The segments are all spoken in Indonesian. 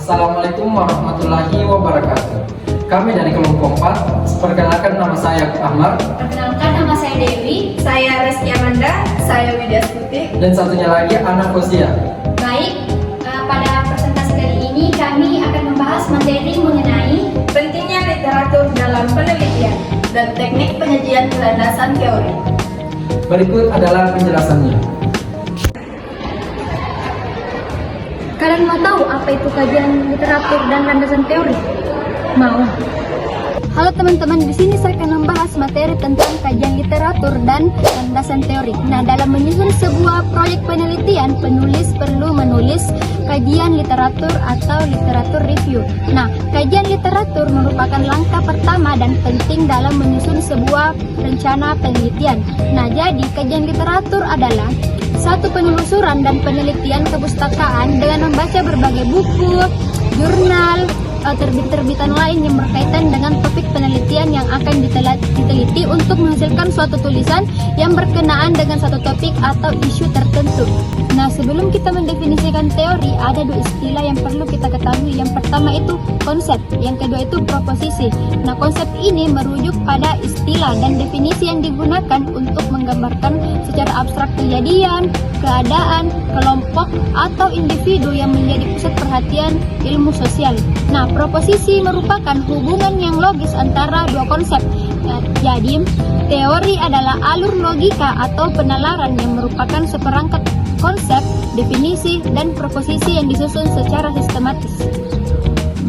Assalamualaikum warahmatullahi wabarakatuh. Kami dari kelompok 4. Perkenalkan, nama saya Ahmad. Perkenalkan, nama saya Dewi. Saya Reski Amanda. Saya Widya Stuti. Dan satunya lagi Ana Fosia. Baik, pada presentasi kali ini kami akan membahas materi mengenai Pentingnya literatur dalam penelitian dan teknik penyajian landasan teori. Berikut adalah penjelasannya. Kalian mau tahu apa itu kajian literatur dan landasan teori? Mau? Halo teman-teman, di sini saya akan membahas materi tentang kajian literatur dan landasan teori. Nah, dalam menyusun sebuah proyek penelitian, penulis perlu menulis kajian literatur atau literatur review. Nah, kajian literatur merupakan langkah pertama dan penting dalam menyusun sebuah rencana penelitian. Nah, jadi kajian literatur adalah satu penelusuran dan penelitian kepustakaan dengan membaca berbagai buku, jurnal, terbit-terbitan lain yang berkaitan dengan topik penelitian yang akan diteliti untuk menghasilkan suatu tulisan yang berkenaan dengan satu topik atau isu tertentu. Nah, sebelum kita mendefinisikan teori, ada dua istilah yang perlu kita ketahui. Yang pertama itu konsep, yang kedua itu proposisi. Nah, konsep ini merujuk pada istilah dan definisi yang digunakan untuk menggambarkan secara abstrak kejadian, keadaan, kelompok, atau individu yang menjadi pusat perhatian ilmu sosial. Nah, proposisi merupakan hubungan yang logis antara dua konsep. Jadi, teori adalah alur logika atau penalaran yang merupakan seperangkat konsep, definisi, dan proposisi yang disusun secara sistematis.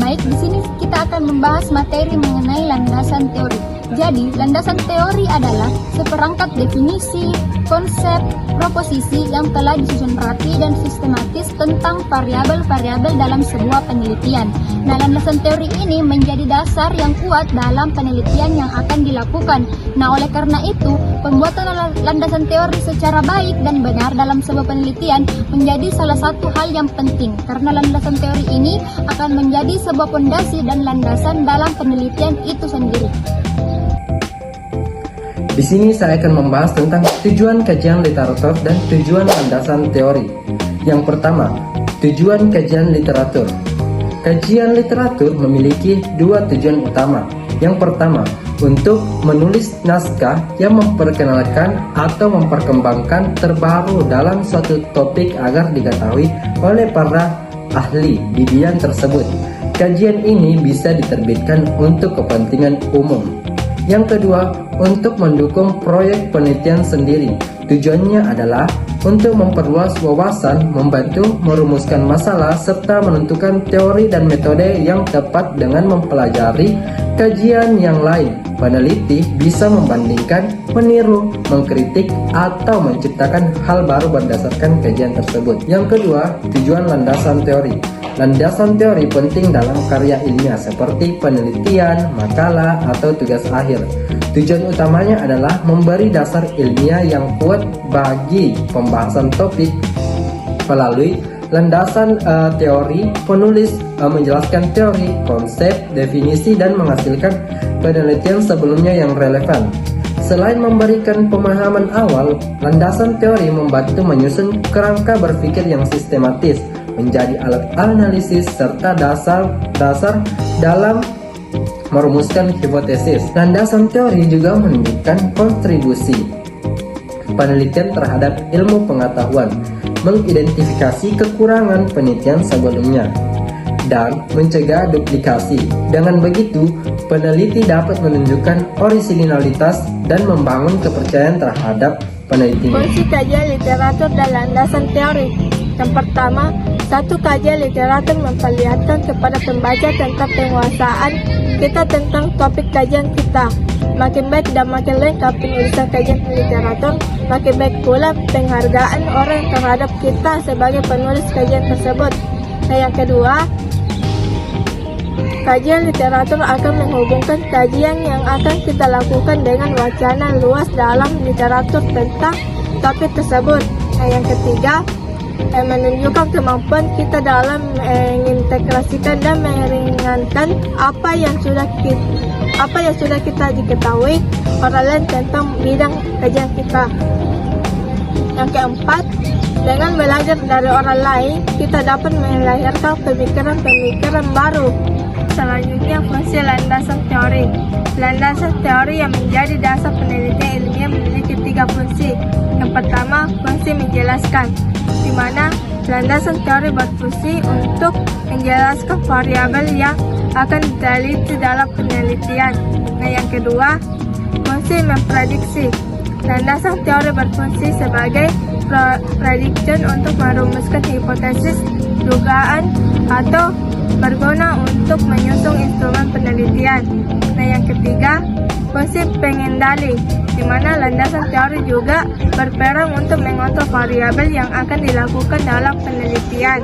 Baik, di sini kita akan membahas materi mengenai landasan teori. Jadi, landasan teori adalah seperangkat definisi, konsep, proposisi yang telah disusun rapi dan sistematis tentang variabel-variabel dalam sebuah penelitian. Nah, landasan teori ini menjadi dasar yang kuat dalam penelitian yang akan dilakukan. Nah, oleh karena itu, pembuatan landasan teori secara baik dan benar dalam sebuah penelitian menjadi salah satu hal yang penting, karena landasan teori ini akan menjadi sebuah fondasi dan landasan dalam penelitian itu sendiri. Di sini saya akan membahas tentang tujuan kajian literatur dan tujuan landasan teori. Yang pertama, tujuan kajian literatur. Kajian literatur memiliki dua tujuan utama. Yang pertama, untuk menulis naskah yang memperkenalkan atau memperkembangkan terbaru dalam suatu topik agar diketahui oleh para ahli di bidang tersebut. Kajian ini bisa diterbitkan untuk kepentingan umum. Yang kedua, untuk mendukung proyek penelitian sendiri. Tujuannya adalah untuk memperluas wawasan, membantu merumuskan masalah, serta menentukan teori dan metode yang tepat dengan mempelajari kajian yang lain. Peneliti bisa membandingkan, meniru, mengkritik, atau menciptakan hal baru berdasarkan kajian tersebut. Yang kedua, tujuan landasan teori. Landasan teori penting dalam karya ilmiah seperti penelitian, makalah, atau tugas akhir. Tujuan utamanya adalah memberi dasar ilmiah yang kuat bagi pembahasan topik. Melalui landasan teori, penulis menjelaskan teori, konsep, definisi, dan menghasilkan penelitian sebelumnya yang relevan. Selain memberikan pemahaman awal, landasan teori membantu menyusun kerangka berpikir yang sistematis, menjadi alat analisis serta dasar dalam merumuskan hipotesis. Landasan teori juga menunjukkan kontribusi penelitian terhadap ilmu pengetahuan, mengidentifikasi kekurangan penelitian sebelumnya, dan mencegah duplikasi. Dengan begitu, peneliti dapat menunjukkan orisinalitas dan membangun kepercayaan terhadap penelitinya. Fungsi kajian literatur dan landasan teori. Yang pertama, satu kajian literatur memperlihatkan kepada pembaca tentang penguasaan kita tentang topik kajian kita. Makin baik dan makin lengkap penulisan kajian literatur, makin baik pula penghargaan orang terhadap kita sebagai penulis kajian tersebut. Nah, yang kedua, kajian literatur akan menghubungkan kajian yang akan kita lakukan dengan wacana luas dalam literatur tentang topik tersebut. Nah, yang ketiga, menunjukkan kemampuan kita dalam mengintegrasikan dan meringankan apa yang sudah kita diketahui orang lain tentang bidang kajian kita. Yang keempat, Dengan belajar dari orang lain, kita dapat melahirkan pemikiran-pemikiran baru. Selanjutnya, fungsi landasan teori. Landasan teori yang menjadi dasar penelitian ilmiah memiliki 3 fungsi. Yang pertama, fungsi menjelaskan, di mana landasan teori berfungsi untuk menjelaskan variabel yang akan diteliti dalam penelitian. Nah, yang kedua, fungsi memprediksi. Landasan teori berfungsi sebagai prediction untuk merumuskan hipotesis, dugaan, atau berguna untuk menyusun instrumen penelitian. Nah, yang ketiga, fungsi pengendali, di mana landasan teori juga berperan untuk mengontrol variabel yang akan dilakukan dalam penelitian.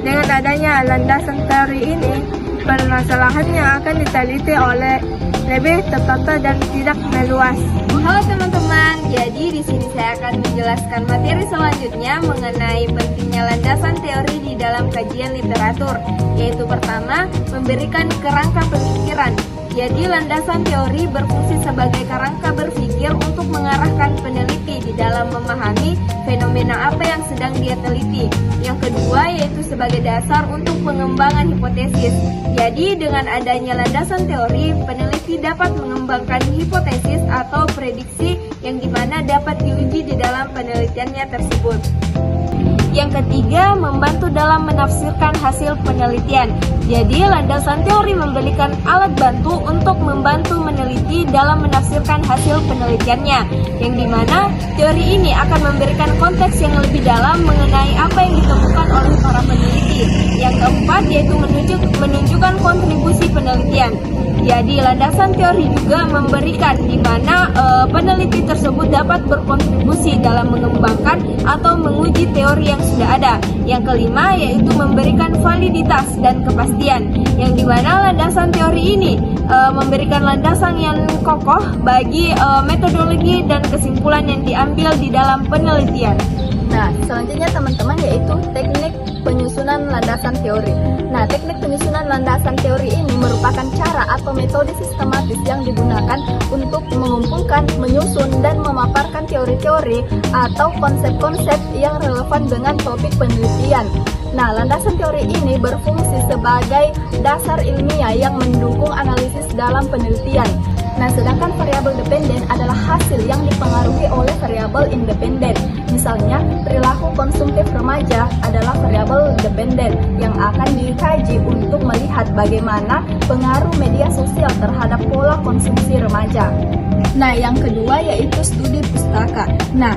Dengan adanya landasan teori ini, permasalahan yang akan diteliti oleh lebih tertata dan tidak meluas. Halo teman-teman, jadi di sini saya akan menjelaskan materi selanjutnya mengenai pentingnya landasan teori di dalam kajian literatur, yaitu pertama, memberikan kerangka pemikiran. Jadi landasan teori berfungsi sebagai kerangka berpikir untuk mengarahkan peneliti di dalam memahami fenomena apa yang sedang dia teliti. Yang kedua yaitu sebagai dasar untuk pengembangan hipotesis. Jadi dengan adanya landasan teori, peneliti dapat mengembangkan hipotesis atau prediksi yang dimana dapat diuji di dalam penelitiannya tersebut. Yang ketiga, membantu dalam menafsirkan hasil penelitian. Jadi, landasan teori memberikan alat bantu untuk membantu meneliti dalam menafsirkan hasil penelitiannya, yang dimana teori ini akan memberikan konteks yang lebih dalam mengenai apa yang ditemukan oleh para peneliti. Yang keempat, yaitu menunjukkan kontribusi penelitian. Jadi, landasan teori juga memberikan di mana peneliti tersebut dapat berkontribusi dalam mengembangkan atau menguji teori yang sudah ada. Yang kelima yaitu memberikan validitas dan kepastian, yang dimana landasan teori ini memberikan landasan yang kokoh bagi metodologi dan kesimpulan yang diambil di dalam penelitian. Nah, selanjutnya teman-teman yaitu teknik penyusunan landasan teori. Nah, teknik penyusunan landasan teori ini merupakan cara atau metode sistematis yang digunakan untuk mengumpulkan, menyusun, dan memaparkan teori-teori atau konsep-konsep yang relevan dengan topik penelitian. Nah, landasan teori ini berfungsi sebagai dasar ilmiah yang mendukung analisis dalam penelitian. Nah, sedangkan variabel dependen adalah hasil yang dipengaruhi oleh variabel independen. Misalnya, perilaku konsumtif remaja adalah variabel dependen yang akan dikaji untuk melihat bagaimana pengaruh media sosial terhadap pola konsumsi remaja. Nah, yang kedua yaitu studi pustaka. Nah,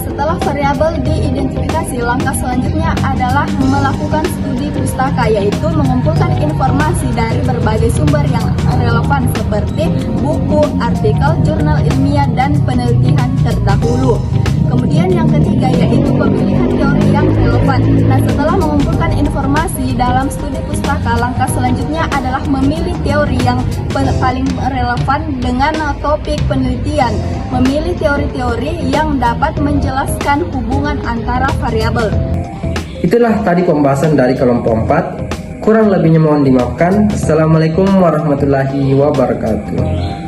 setelah variabel diidentifikasi, langkah selanjutnya adalah melakukan studi pustaka, yaitu mengumpulkan informasi dari berbagai sumber yang relevan seperti buku, artikel, jurnal ilmiah, dan penelitian terdahulu. Kemudian yang ketiga yaitu pemilihan teori yang relevan. Nah, setelah mengumpulkan informasi dalam studi pustaka, langkah selanjutnya adalah memilih teori yang paling relevan dengan topik penelitian. Memilih teori-teori yang dapat menjelaskan hubungan antara variabel. Itulah tadi pembahasan dari kelompok 4. Kurang lebihnya mohon dimaafkan. Assalamualaikum warahmatullahi wabarakatuh.